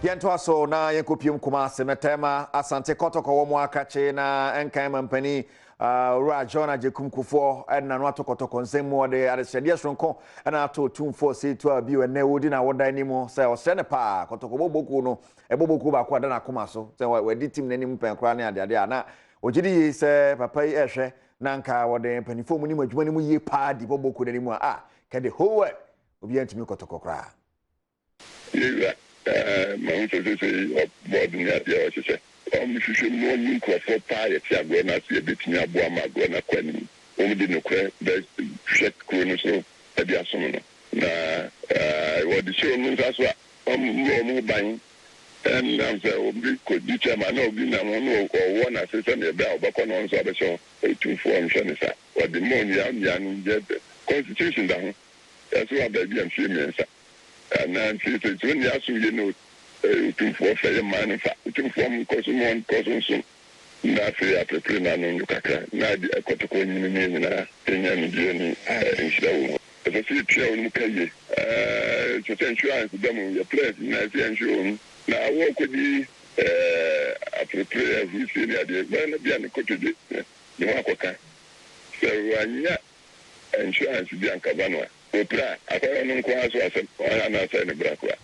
Yento aso na yenkopiem kumase metema Asante Kotoko wo mo akache na enkan mampani ura John Jekum Kufuor na no atokotoko nsemu de aresede sonko na ato Otumfuo se to abi we na wodi na woda animu se o se ne pa Kotoko boboku no eboboku ba kwa da na koma so se we team nanim penkra na ade na ogidi se papa yi ehwe na nka wode panifo mu ni adwuma ni mu ye pa di boboku nanim ka the whole world obi antimi Kotoko kra. My say board in the idea was say, if you know you for pie, it's a going to see a bit near Boama, going to Quenny, only didn't quite check Chronos at the Asomano. What the show means as well, more buying. And I'm saying, could be chairman of the one assistant about Bacon on Sabbath to form Shanisa, or the money get the constitution down. That's what baby and female. And then she said, when you ask me, Otumfuo for a man, in fact, Otumfuo cause so. Not for a prepare on you, Kaka, not the Kotoko in a Kenyan journey in Slow. As I see, Chair Mukaye, to insurance, them your place, nice insurance. Now, what could be a prepare every senior day, when be an cottage, the Wakoka. So, yeah, insurance, Bianca Banwa. Opera, I don't know who has was an answer in the Brakwa.